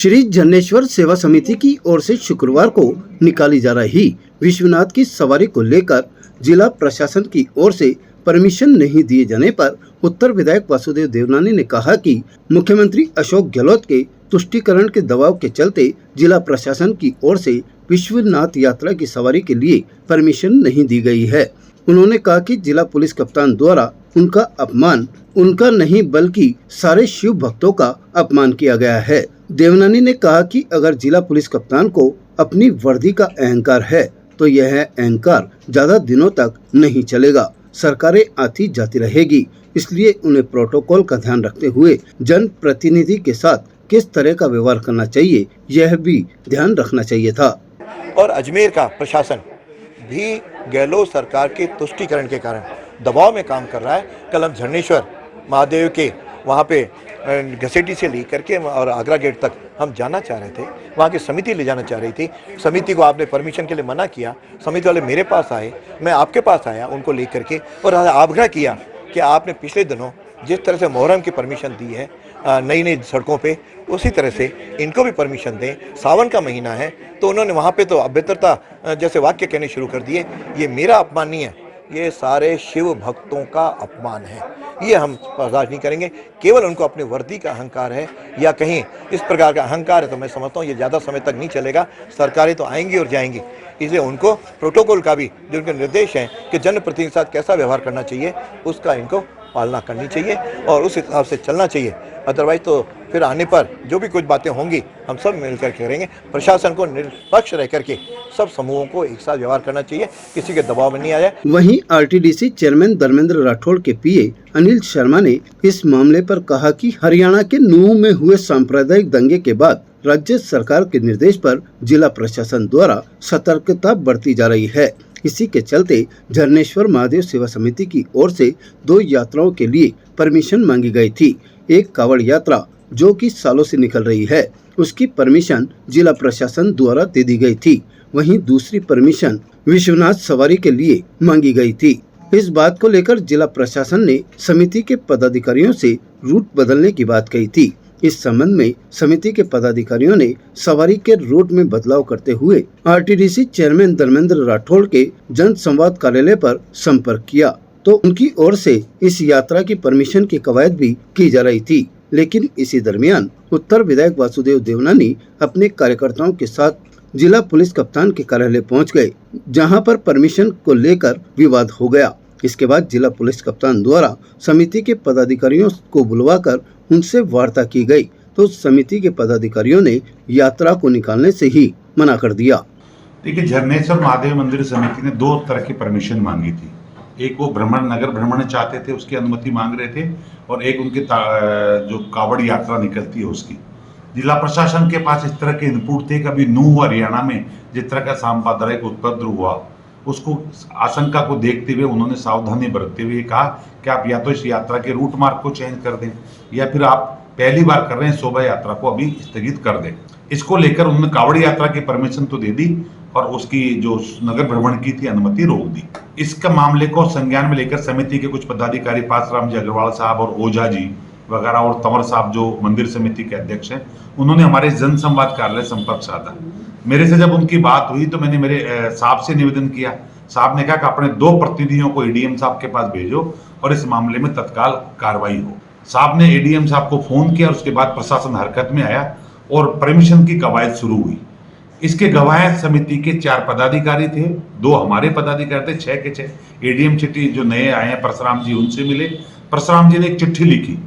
श्री जन्नेश्वर सेवा समिति की ओर से शुक्रवार को निकाली जा रही विश्वनाथ की सवारी को लेकर जिला प्रशासन की ओर से परमिशन नहीं दिए जाने पर उत्तर विधायक वासुदेव देवनानी ने कहा कि मुख्यमंत्री अशोक गहलोत के तुष्टीकरण के दबाव के चलते जिला प्रशासन की ओर से विश्वनाथ यात्रा की सवारी के लिए परमिशन नहीं दी गई है। उन्होंने कहा कि जिला पुलिस कप्तान द्वारा उनका अपमान उनका नहीं बल्कि सारे शिव भक्तों का अपमान किया गया है। देवनानी ने कहा कि अगर जिला पुलिस कप्तान को अपनी वर्दी का अहंकार है तो यह अहंकार ज्यादा दिनों तक नहीं चलेगा। सरकारें आती जाती रहेगी, इसलिए उन्हें प्रोटोकॉल का ध्यान रखते हुए जन प्रतिनिधि के साथ किस तरह का व्यवहार करना चाहिए यह भी ध्यान रखना चाहिए था। और अजमेर का प्रशासन भी गहलोत सरकार के तुष्टीकरण के कारण दबाव में काम कर रहा है। कल हम झरनेश्वर महादेव के वहाँ पे घसेटी से लेकर के और आगरा गेट तक हम जाना चाह रहे थे, वहाँ की समिति ले जाना चाह रही थी। समिति को आपने परमिशन के लिए मना किया, समिति वाले मेरे पास आए, मैं आपके पास आया उनको लेकर के और आग्रह किया कि आपने पिछले दिनों जिस तरह से मुहर्रम की परमिशन दी है नई नई सड़कों पे, उसी तरह से इनको भी परमिशन दें। सावन का महीना है तो उन्होंने वहाँ पे तो अभ्यंतरता जैसे वाक्य कहने शुरू कर दिए। ये मेरा अपमान नहीं है, ये सारे शिव भक्तों का अपमान है, ये हम बर्दाश्त नहीं करेंगे। केवल उनको अपने वर्दी का अहंकार है या कहीं इस प्रकार का अहंकार है तो मैं समझता हूँ ये ज़्यादा समय तक नहीं चलेगा। सरकारें तो आएंगी और जाएंगी, इसलिए उनको प्रोटोकॉल का भी जो उनके निर्देश हैं कि जनप्रतिनिधि के साथ कैसा व्यवहार करना चाहिए उसका इनको पालना करनी चाहिए और उस हिसाब से चलना चाहिए। अदरवाइज तो फिर आने पर जो भी कुछ बातें होंगी हम सब मिलकर करेंगे। प्रशासन को निष्पक्ष रह करके सब समूहों को एक साथ व्यवहार करना चाहिए, किसी के दबाव में नहीं आया। वहीं आरटीडीसी चेयरमैन धर्मेंद्र राठौड़ के पीए अनिल शर्मा ने इस मामले पर कहा कि हरियाणा के नूंह में हुए सांप्रदायिक दंगे के बाद राज्य सरकार के निर्देश पर जिला प्रशासन द्वारा सतर्कता बरती जा रही है। इसी के चलते झरनेश्वर महादेव सेवा समिति की ओर से 2 यात्राओं के लिए परमिशन मांगी गई थी। एक कावड़ यात्रा जो कि सालों से निकल रही है, उसकी परमिशन जिला प्रशासन द्वारा दे दी गई थी। वहीं दूसरी परमिशन विश्वनाथ सवारी के लिए मांगी गई थी। इस बात को लेकर जिला प्रशासन ने समिति के पदाधिकारियों से रूट बदलने की बात कही थी। इस संबंध में समिति के पदाधिकारियों ने सवारी के रूट में बदलाव करते हुए आरटीडीसी चेयरमैन धर्मेंद्र राठौड़ के जन संवाद कार्यालय पर संपर्क किया तो उनकी ओर से इस यात्रा की परमिशन की कवायद भी की जा रही थी। लेकिन इसी दरमियान उत्तर विधायक वासुदेव देवनानी अपने कार्यकर्ताओं के साथ जिला पुलिस कप्तान के कार्यालय पहुंच गए, जहां पर परमिशन को लेकर विवाद हो गया। इसके बाद जिला पुलिस कप्तान द्वारा समिति के पदाधिकारियों को बुलवाकर उनसे वार्ता की गई तो समिति के पदाधिकारियों ने यात्रा को निकालने से ही मना कर दिया। देखिए, झरनेश्वर महादेव मंदिर समिति ने 2 तरह की परमिशन मांगी थी। एक वो नगर भ्रमण चाहते थे, उसकी अनुमति मांग रहे थे, और एक उनके जो कावड़ यात्रा निकलती है उसकी। जिला प्रशासन के पास इस तरह के इनपुट थे। कभी नूंह हरियाणा में जिस तरह का सांप्रदायिक उपद्रव हुआ उसको आशंका को देखते हुए उन्होंने सावधानी बरतते हुए कहा कि आप या तो इस यात्रा के रूट मार्ग को चेंज कर दें या फिर आप पहली बार कर रहे हैं शोभा यात्रा को अभी स्थगित कर दें। इसको लेकर उन्होंने कावड़ यात्रा की परमिशन तो दे दी और उसकी जो नगर भ्रमण की थी अनुमति रोक दी। इसका मामले को संज्ञान में लेकर समिति के कुछ पदाधिकारी पासराम जी अग्रवाल साहब और ओझा जी वगैरह और तंवर साहब जो मंदिर समिति के अध्यक्ष हैं, उन्होंने हमारे जन संवाद कार्यालय संपर्क साधा। मेरे से जब उनकी बात हुई तो मैंने मेरे साहब से निवेदन किया। साहब ने कहा कि अपने 2 प्रतिनिधियों को एडीएम साहब के पास भेजो और इस मामले में तत्काल कार्रवाई हो। साहब ने एडीएम साहब को फोन किया और उसके बाद प्रशासन हरकत में आया और परमिशन की कवायद शुरू हुई। इसके गवाह समिति के 4 पदाधिकारी थे, 2 हमारे पदाधिकारी थे, 6 के 6 एडीएम चिट्ठी जो नए आए हैं परशुराम जी, उनसे मिले। परशुराम जी ने एक चिट्ठी लिखी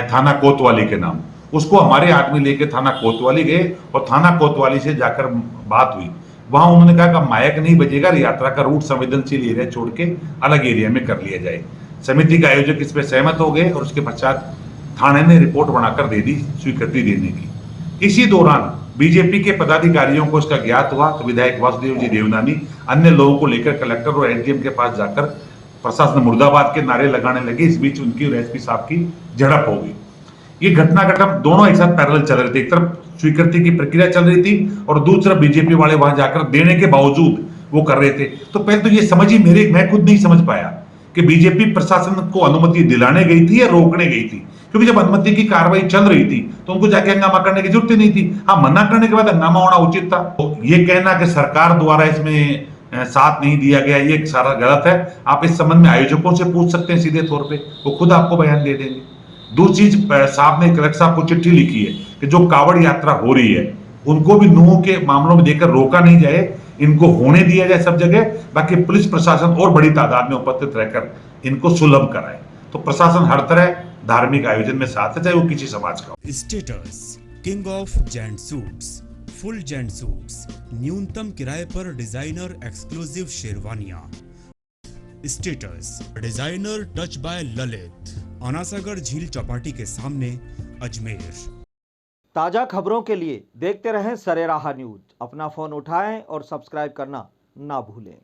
थाना कोतवाली के नाम, उसको हमारे आदमी लेके थाना कोतवाली गए और थाना कोतवाली से जाकर बात हुई। वहां उन्होंने कहा कि मायक नहीं बजेगा, यात्रा का रूट संवेदनशील एरिया छोड़ के अलग एरिया में कर लिया जाए। समिति के आयोजक इस पर सहमत हो गए और उसके पश्चात थाने ने रिपोर्ट बनाकर दे दी स्वीकृति देने की। इसी दौरान बीजेपी के पदाधिकारियों को इसका ज्ञात हुआ तो विधायक वासुदेव जी देवनानी अन्य लोगों को लेकर कलेक्टर और एसडीएम के पास जाकर प्रशासन मुर्दाबाद के नारे लगाने लगे। इस बीच उनकी और एसपी साहब की झड़प हो गई। ये घटनाक्रम दोनों एक साथ पैरेलल चल रहे थे। एक तरफ स्वीकृति की प्रक्रिया चल रही थी और दूसरी तरफ बीजेपी वाले वहां जाकर देने के बावजूद वो कर रहे थे। तो पहले तो ये समझिए, मैं खुद नहीं समझ पाया कि बीजेपी प्रशासन को अनुमति दिलाने गई थी या रोकने गई थी, क्योंकि जब अनुमति की कार्रवाई चल रही थी तो उनको जाके हंगामा करने की जरूरत ही नहीं थी। हाँ, मना करने के बाद हंगामा होना उचित था। तो ये कहना कि सरकार द्वारा इसमें साथ नहीं दिया गया, ये सारा गलत है। आप इस संबंध में आयोजकों से पूछ सकते हैं सीधे तौर पे, वो खुद आपको बयान दे देंगे। दूसरी चीज, साहब ने कलेक्टर साहब को चिट्ठी लिखी है कि जो कावड़ यात्रा हो रही है उनको भी नूह के मामलों में देकर रोका नहीं जाए, इनको होने दिया जाए सब जगह। बाकी पुलिस प्रशासन और बड़ी तादाद में उपस्थित रहकर इनको सुलभ कराए। तो प्रशासन हर तरह धार्मिक आयोजन में साथ है, चाहे वो किसी समाज का हो। Status king of gent suits, full gent suits, न्यूनतम किराए पर डिजाइनर एक्सक्लूसिव शेरवानियां। Status designer touch by Lalit, Anasagar झील चौपाटी के सामने, अजमेर। ताज़ा खबरों के लिए देखते रहें सरेराह न्यूज। अपना फ़ोन उठाएं और सब्सक्राइब करना ना भूलें।